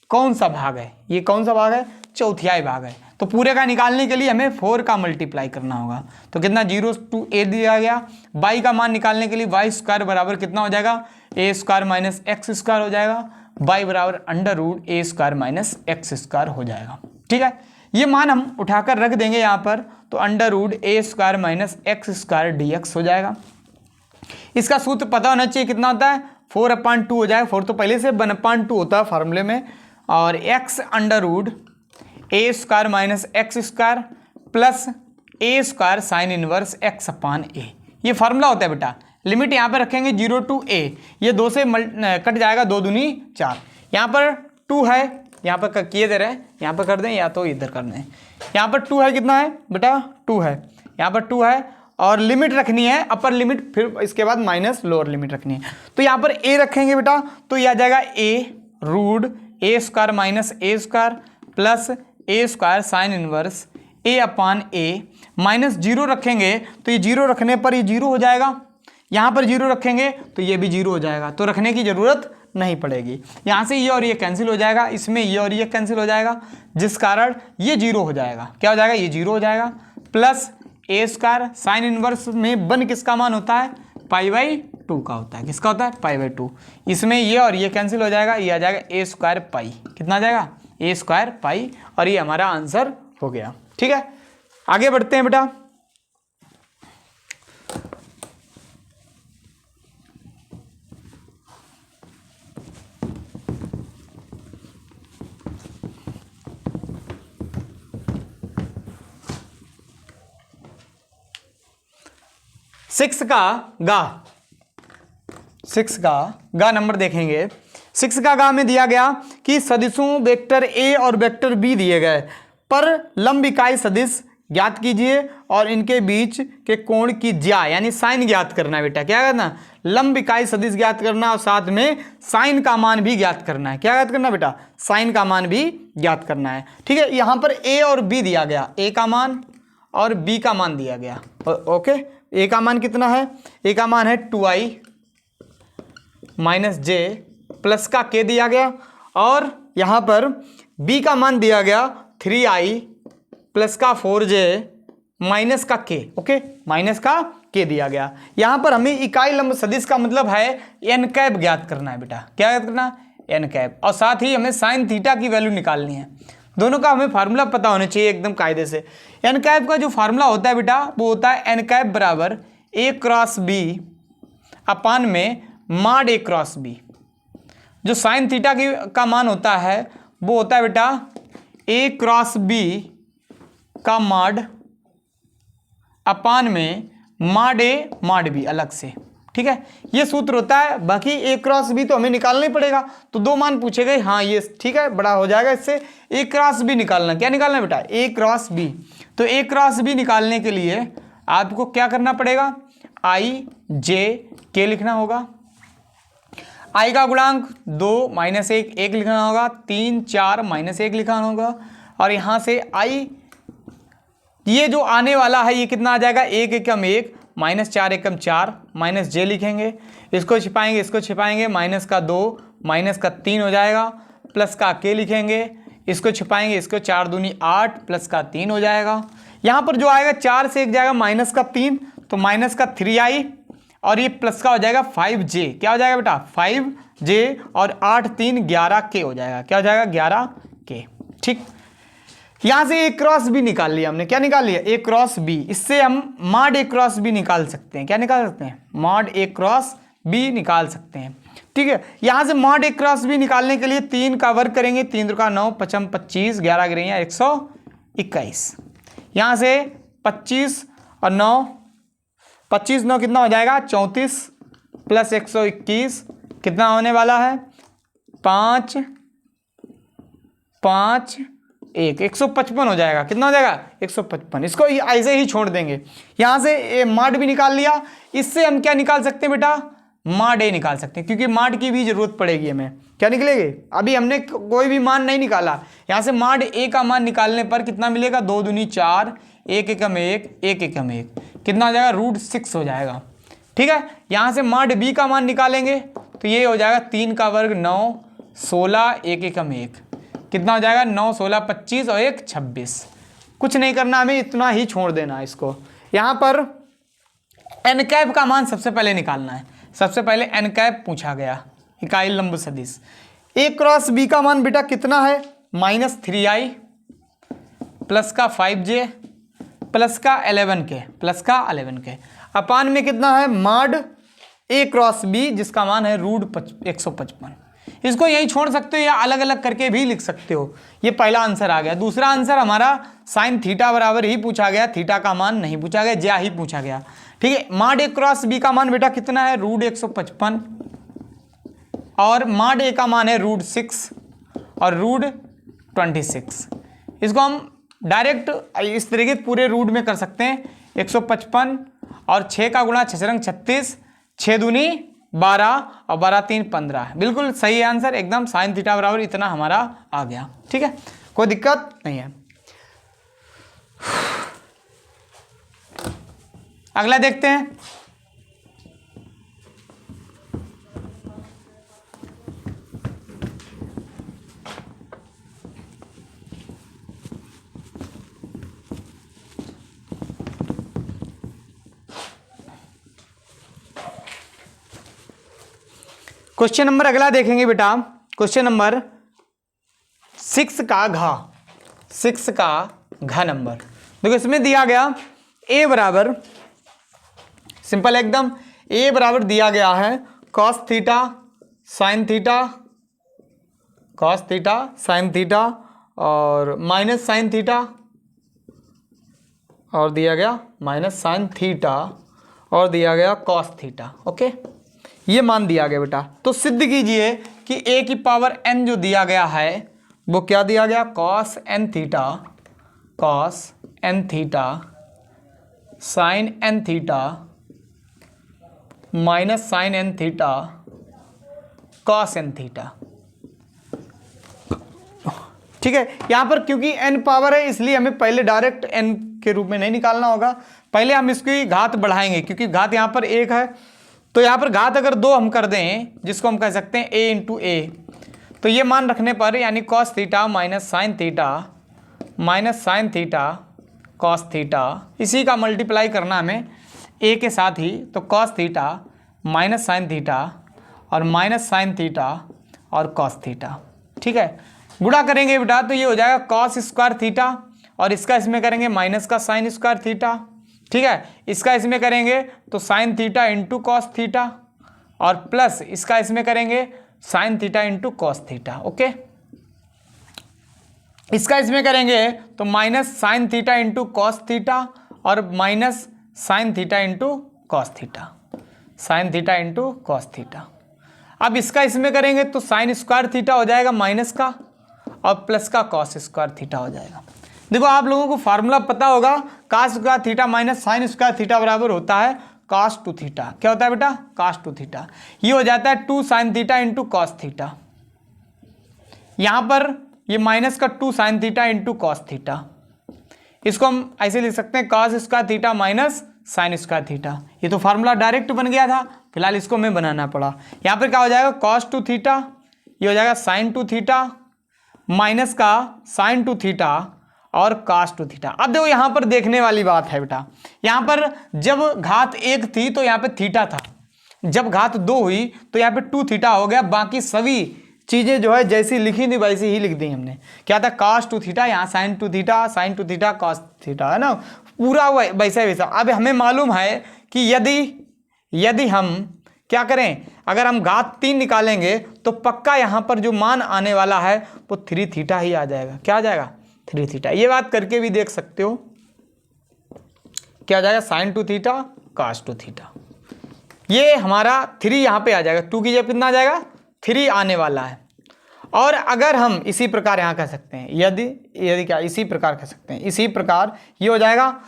कौन सा भाग है, ये कौन सा भाग है, चौथाई भाग है। तो पूरे का निकालने के लिए हमें 4 का मल्टीप्लाई करना होगा। तो कितना, 0 to a दिया गया। y का मान निकालने के लिए वाई स्क्वायर बराबर कितना हो जाएगा, a square minus x square हो जाएगा। y बराबर √a square minus x square हो जाएगा। ठीक है, ये मान हम उठाकर रख देंगे यहाँ पर, तो √a square minus x square dx हो जाएगा। इसका सूत्र पता होना चाहिए, कितना होता है, 4/2 हो जाएगा। 4 तो पहले से 1/2 होता है फार्मूले में, और x √a square minus x square plus a square sine inverse x/a, ये फार्मूला होता है बेटा। लिमिट यहाँ पर रखेंगे 0 to a, ये 2 से कट जाएगा, 2 दूनी 4। यहाँ पर 2 है, यहाँ पर किए दे रहे हैं, यहाँ पर कर दें या तो इधर कर दें। यहाँ पर 2 है, कितना है बेटा, 2 है, यहाँ पर 2 है, और लिमिट रखनी है अपर लिमिट, फिर इसके बाद माइनस लोअर लिमिट रखनी है। तो यहाँ पर a रखेंगे बेटा, तो यह आ जाएगा a square minus a square plus a square sine inverse a/a minus 0 रखेंगे, तो ये 0 रखने पर ये 0 हो जाएगा। यहाँ पर 0 रखेंगे तो ये भी 0 हो जाएगा, तो रखने की ज़रूरत नहीं पड़ेगी। यहाँ से ये और ये कैंसिल हो जाएगा, इसमें ये और ये कैंसिल हो जाएगा, जिस कारण ये 0 हो जाएगा। क्या हो जाएगा, ये 0 हो जाएगा, plus a square sine inverse में 1 किसका मान होता है, π/2 का होता है। किसका होता है, π/2। इसमें ये और ये कैंसिल हो जाएगा, ये आ जाएगा a स्क्वायर पाई, कितना आ जाएगा, a स्क्वायर पाई, और ये हमारा आंसर हो गया। ठीक है, आगे बढ़ते हैं बेटा। सिक्स का गा नंबर देखेंगे। 6 का गा में दिया गया कि सदिशों वेक्टर a और वेक्टर b दिए गए पर लंब इकाई सदिश ज्ञात कीजिए और इनके बीच के कोण की ज्या यानी साइन ज्ञात करना है बेटा। क्या करना? लंब इकाई सदिश ज्ञात करना और साथ में साइन का मान भी ज्ञात करना है। क्या ज्ञात करना बेटा? साइन का मान भी ज्ञात करना है। ठीक है, यहाँ पर ए और बी दिया गया, ए का मान और बी का मान दिया गया। ओके, ए का मान कितना है? ए का मान है 2i माइनस जे प्लस का के दिया गया और यहाँ पर बी का मान दिया गया 3i प्लस का 4j माइनस का के। ओके, माइनस का के दिया गया। यहाँ पर हमें इकाई लंब सदिश का मतलब है एन कैप ज्ञात करना है बेटा। क्या ज्ञात करना? N cap. और साथ ही हमें साइन थीटा की वैल्यू निकालनी है। दोनों का हमें फार्मूला पता होना चाहिए एकदम कायदे से। एन कैप का जो फार्मूला होता है बेटा वो होता है एन कैप बराबर ए क्रॉस बी अपान में माड ए क्रॉस बी। जो साइन थीटा की का मान होता है वो होता है बेटा ए क्रॉस बी का माड अपान में माड ए माड बी अलग से। ठीक है, ये सूत्र होता है। बाकी ए क्रॉस बी तो हमें निकालना ही पड़ेगा, तो दो मान पूछे गए। हाँ ये ठीक है, बड़ा हो जाएगा इससे। ए क्रॉस बी निकालना, क्या निकालना है बेटा? ए क्रॉस बी। तो ए क्रॉस बी निकालने के लिए आपको क्या करना पड़ेगा? आई जे के लिखना होगा। आई का गुणांक 2 माइनस 1 1 लिखना होगा, 3 4 माइनस 1 लिखना होगा और यहाँ से आई ये जो आने वाला है ये कितना आ जाएगा? 1 एकम 1 माइनस 4 एकम 4 माइनस जे लिखेंगे। इसको छिपाएंगे, इसको छिपाएंगे, माइनस का 2 माइनस का 3 हो जाएगा, प्लस का के लिखेंगे। इसको छिपाएंगे, इसको 4 दूनी 8 प्लस का 3 हो जाएगा। यहाँ पर जो आएगा 4 से 1 जाएगा माइनस का 3 तो माइनस का 3i और ये प्लस का हो जाएगा 5j। क्या हो जाएगा बेटा? 5j और 8 3 11 के हो जाएगा। क्या हो जाएगा? 11 के। ठीक, यहां से ए क्रॉस बी निकाल लिया हमने। क्या निकाल लिया? ए क्रॉस बी। इससे हम माड ए क्रॉस बी निकाल सकते हैं। क्या निकाल सकते हैं? माड ए क्रॉस बी निकाल सकते हैं। ठीक है, यहां से माड ए क्रॉस बी निकालने के लिए 3 का वर्ग करेंगे, 3 दूनी 9 5 25 11 गिरेंगे 121। यहां से 25 और 9 25 9 कितना हो जाएगा? 34 प्लस 121 कितना होने वाला है? 5 5 1 155 हो जाएगा। कितना हो जाएगा? 155। इसको ऐसे ही छोड़ देंगे। यहाँ से माड भी निकाल लिया। इससे हम क्या निकाल सकते हैं बेटा? माड ए निकाल सकते हैं, क्योंकि माड की भी जरूरत पड़ेगी हमें। क्या निकलेगी? अभी हमने कोई भी मान नहीं निकाला। यहाँ से माड ए का मान निकालने पर कितना मिलेगा? 2 दूनी 4 1 एकम 1 1 एकम 1 कितना हो जाएगा? √6 हो जाएगा। ठीक है, यहाँ से माड बी का मान निकालेंगे तो ये हो जाएगा 3 का वर्ग 9 16 1 एकम 1 कितना हो जाएगा? 9 16 25 और 1 26। कुछ नहीं करना, हमें इतना ही छोड़ देना है इसको। यहाँ पर एन कैप का मान सबसे पहले निकालना है। सबसे पहले एन कैप पूछा गया, इकाई लंब सदिश। ए क्रॉस बी का मान बेटा कितना है? -3i प्लस का 5j प्लस का 11k अपान में कितना है? माड ए क्रॉस बी जिसका मान है √155। इसको यही छोड़ सकते हो या अलग अलग करके भी लिख सकते हो। ये पहला आंसर आ गया। दूसरा आंसर हमारा साइन थीटा बराबर ही पूछा गया, थीटा का मान नहीं पूछा गया, ज्या ही पूछा गया। ठीक है, माड ए क्रॉस बी का मान बेटा कितना है? √155 और माड ए का मान है √6 और √26। इसको हम डायरेक्ट इस तरीके पूरे रूट में कर सकते हैं। 155 और 6 का गुणा 6 रंग 36 6 दूनी 12 और 12 3 15। बिल्कुल सही है आंसर एकदम। साइन थीटा बराबर इतना हमारा आ गया। ठीक है, कोई दिक्कत नहीं है। अगला देखते हैं। क्वेश्चन नंबर अगला देखेंगे बेटा। क्वेश्चन नंबर 6 का घ नंबर। देखो इसमें दिया गया a बराबर, सिंपल एकदम, a बराबर दिया गया है cos थीटा साइन थीटा और माइनस साइन थीटा और दिया गया माइनस साइन थीटा और दिया गया cos थीटा। ओके, ये मान दिया गया बेटा। तो सिद्ध कीजिए कि a की पावर n जो दिया गया है वो क्या दिया गया? cos n n theta sine n theta minus sine n theta cos n theta. ठीक है, यहां पर क्योंकि n पावर है इसलिए हमें पहले डायरेक्ट n के रूप में नहीं निकालना होगा, पहले हम इसकी घात बढ़ाएंगे क्योंकि घात यहां पर 1 है। तो यहां पर घात अगर 2 हम कर दें जिसको हम कह सकते हैं a इंटू ए, तो ये मान रखने पर यानी cos theta minus sine theta cos theta, इसी का मल्टीप्लाई करना हमें a के साथ ही, तो cos theta minus sine theta और माइनस साइन थीटा और कॉस थीटा। ठीक है, गुणा करेंगे बेटा तो ये हो जाएगा कॉस स्क्वायर थीटा और इसका इसमें करेंगे माइनस का साइन स्क्वायर थीटा। ठीक है, इसका इसमें करेंगे तो sine theta into cos theta और प्लस इसका इसमें करेंगे sine theta into cos theta. Okay, इसका इसमें करेंगे तो minus sine theta into cos theta और minus sine theta into cos theta, sine theta into cos theta. अब इसका इसमें करेंगे तो साइन स्क्वायर थीटा हो जाएगा माइनस का और प्लस का कॉस स्क्वायर थीटा हो जाएगा। देखो आप लोगों को फार्मूला पता होगा, cos square theta minus sine square theta बराबर होता है कॉस टू थीटा। क्या होता है बेटा? Cos two theta. ये हो जाता है 2 sign theta into cos theta. यहां पर ये माइनस का 2 sign theta into cos theta, इसको हम ऐसे लिख सकते हैं cos square theta minus sine square theta. ये तो फार्मूला डायरेक्ट बन गया था, फिलहाल इसको हमें बनाना पड़ा। यहां पर क्या हो जाएगा कॉस टू थीटा, ये हो जाएगा साइन टू थीटा माइनस का साइन टू थीटा और कॉस टू थीटा। अब देखो यहां पर देखने वाली बात है बेटा, यहां पर जब घात 1 थी तो यहां पे थीटा था, जब घात 2 हुई तो यहां पे 2 थीटा हो गया। बाकी सभी चीजें जो है जैसी लिखी थी वैसी ही लिख दी हमने। क्या था? कॉस टू थीटा, यहाँ sign to theta cos theta, है ना, पूरा वैसा वैसा। अब हमें मालूम है कि यदि हम क्या करें, अगर हम घात 3 निकालेंगे तो पक्का यहाँ पर जो मान आने वाला है वो 3 थीटा ही आ जाएगा। क्या आ जाएगा? 3 थीटा। ये बात करके भी देख सकते हो, क्या आ जाएगा? Sign to theta cos two theta. ये हमारा 3 यहाँ पे आ जाएगा, 2 की जगह कितना आ जाएगा? 3 आने वाला है। और अगर हम इसी प्रकार यहाँ कह सकते हैं, यदि क्या इसी प्रकार कह सकते हैं, इसी प्रकार ये हो जाएगा,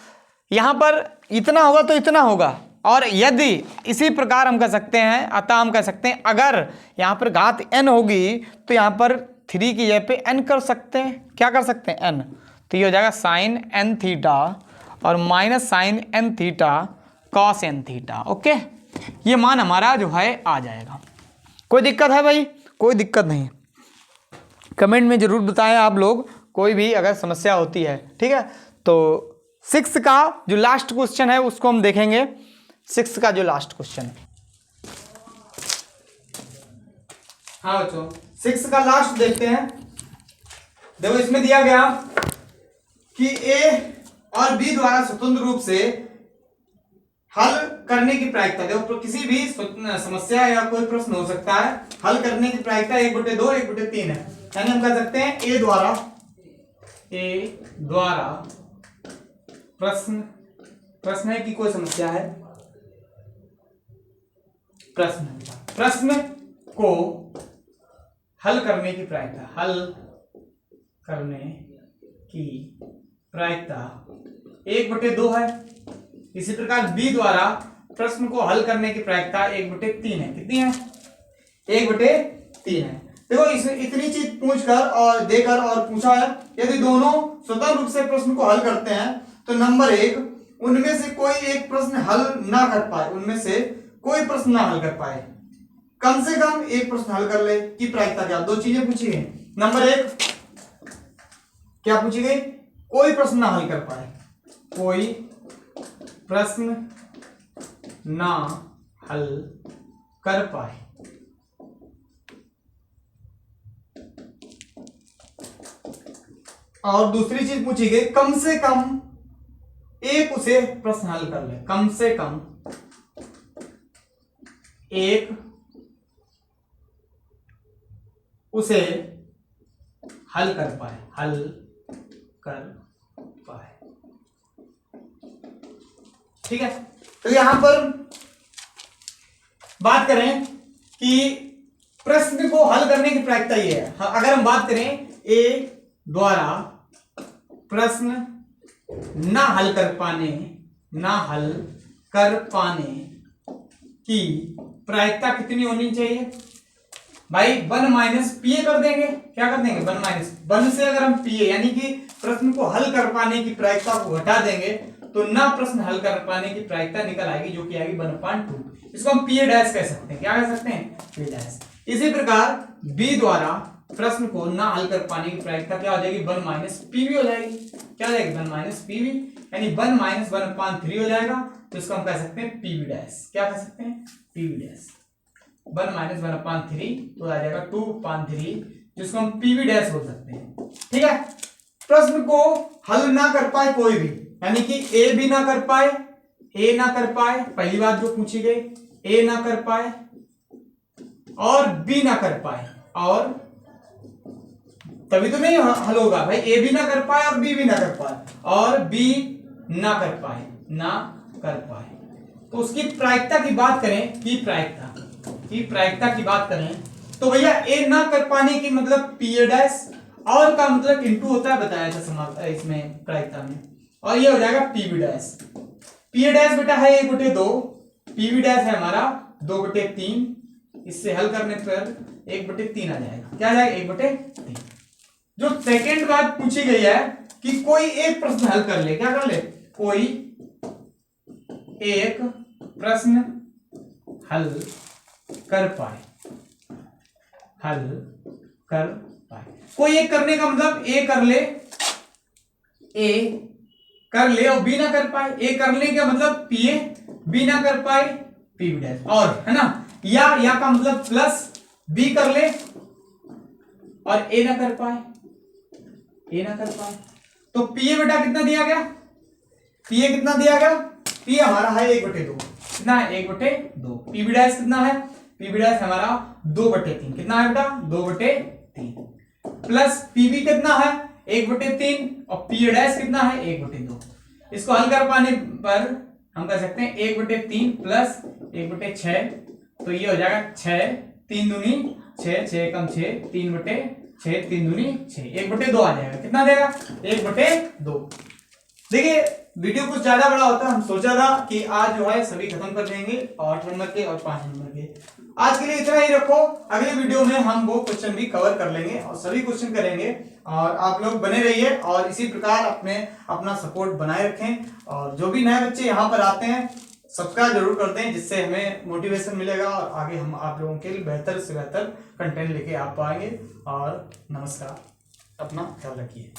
यहाँ पर इतना होगा तो इतना होगा। और यदि इसी प्रकार हम कह सकते हैं, अतः हम कह सकते हैं अगर यहाँ पर घात n होगी तो यहाँ पर 3 की जगह पे n कर सकते हैं। क्या कर सकते हैं? n। तो ये हो जाएगा साइन n थीटा और minus sine n theta cos n theta. Okay, ये मान हमारा जो है आ जाएगा। कोई दिक्कत है भाई? कोई दिक्कत नहीं, कमेंट में जरूर बताएं आप लोग, कोई भी अगर समस्या होती है। ठीक है, तो 6 का जो लास्ट क्वेश्चन है उसको हम देखेंगे। 6 का जो लास्ट क्वेश्चन है, हाँ बच्चों 6 का लास्ट देखते हैं। देखो इसमें दिया गया कि ए और बी द्वारा स्वतंत्र रूप से हल करने की प्रायिकता, देखो किसी भी समस्या या कोई प्रश्न हो सकता है, हल करने की प्रायिकता 1/2 1/3 है। यानी हम कह सकते हैं ए द्वारा प्रश्न है कि कोई समस्या है, प्रश्न को हल करने की प्रायिकता, 1/2 है। इसी प्रकार बी द्वारा प्रश्न को हल करने की प्रायिकता 1/3 है। कितनी है? 1/3 है। देखो इसने इतनी चीज पूछकर और देकर और पूछा है, यदि दोनों स्वतंत्र रूप से प्रश्न को हल करते हैं तो नंबर 1 उनमें से कोई एक प्रश्न हल ना कर पाए, उनमें से कोई प्रश्न ना हल कर पाए, कम से कम एक प्रश्न हल कर ले की प्रायिकता क्या? 2 चीजें पूछी गई। नंबर 1 क्या पूछी गई? कोई प्रश्न ना हल कर पाए, कोई प्रश्न ना हल कर पाए। और दूसरी चीज पूछी गई कम से कम एक उसे प्रश्न हल कर ले, कम से कम एक उसे हल कर पाए। ठीक है, तो यहां पर बात करें कि प्रश्न को हल करने की प्रायिकता ये है। अगर हम बात करें ए द्वारा प्रश्न ना हल कर पाने की प्रायिकता कितनी होनी चाहिए भाई, 1 माइनस पीए कर देंगे। क्या कर देंगे, 1 माइनस 1 से अगर हम पीए यानी कि प्रश्न को हल कर पाने की प्रायिकता को घटा देंगे तो ना प्रश्न हल कर पाने की प्रायिकता निकल आएगी, जो कि आएगी 1/2। इसको हम पीए डैश कह सकते हैं। क्या कह सकते हैं, पी डैश। इसी प्रकार बी द्वारा प्रश्न को ना हल कर पाने की प्रायिकता क्या हो जाएगी, 1 माइनस पीवी हो जाएगी। क्या हो जाएगी, 1 माइनस पीवी, यानी 1 माइनस 1/3 हो जाएगा। तो इसको हम कह सकते हैं पीवी डैश। क्या कह सकते हैं, पीवी डैश। 1 माइनस 1/3 तो आ जाएगा 2/3, जिसको हम पीवी डैश बोल सकते हैं। ठीक है, प्रश्न को हल ना कर पाए कोई भी, यानी कि ए भी ना कर पाए, ए ना कर पाए, पहली बात जो पूछी गई, ए ना कर पाए और बी ना कर पाए, और तभी तो नहीं हल होगा भाई। ए भी ना कर पाए और बी भी ना कर पाए, और बी ना कर पाए, तो उसकी प्रायिकता की बात करें, की प्रायिकता की बात करें तो भैया ए ना कर पाने की मतलब पीए डैश, और का मतलब इनटू होता है, बताया था समाप्त इसमें प्रायिकता में, और ये हो जाएगा पीवी डैश। पीए डैश बेटा है 1/2, पीवी डैश है हमारा 2/3। इससे हल करने पर 1/3 आ जाएगा। क्या आ जाएगा, 1/3। जो सेकेंड बात पूछी गई है कि कोई एक प्रश्न हल कर ले, क्या कर ले, कोई एक प्रश्न हल कर पाए, कोई एक करने का मतलब ए कर ले और बी ना कर पाए, ए करने का मतलब पीए, बी ना कर पाए पीवी डैश, और है ना, या का मतलब प्लस बी कर ले और ए ना कर पाए, तो पीए बेटा कितना दिया गया, पीए हमारा है 1/2, कितना है 1/2। पीवी डैश कितना है, पीवी डैश हमारा 2/3, कितना है बेटा 2/3, प्लस पीवी कितना है 1/3 और पी डैश कितना है 1/2। इसको हल कर पाने पर हम कह सकते हैं 1/3 प्लस 1/6, तो ये हो जाएगा 6, 3 दूनी 6, 6 कम 6, 3/6, 3 दूनी 6, 1/2 आ जाएगा। कितना देगा, 1/2। देखिए वीडियो कुछ ज्यादा बड़ा होता है, हम सोचा था कि आज जो है सभी खत्म कर देंगे, 8 नंबर के और 5 नंबर के। आज के लिए इतना ही रखो, अगले वीडियो में हम वो क्वेश्चन भी कवर कर लेंगे और सभी क्वेश्चन करेंगे, और आप लोग बने रहिए और इसी प्रकार अपना सपोर्ट बनाए रखें। और जो भी नए बच्चे यहाँ पर आते हैं सब्सक्राइब जरूर कर दें, जिससे हमें मोटिवेशन मिलेगा और आगे हम आप लोगों के लिए बेहतर से बेहतर कंटेंट लेके आ पाएंगे। और नमस्कार, अपना ख्याल रखिए।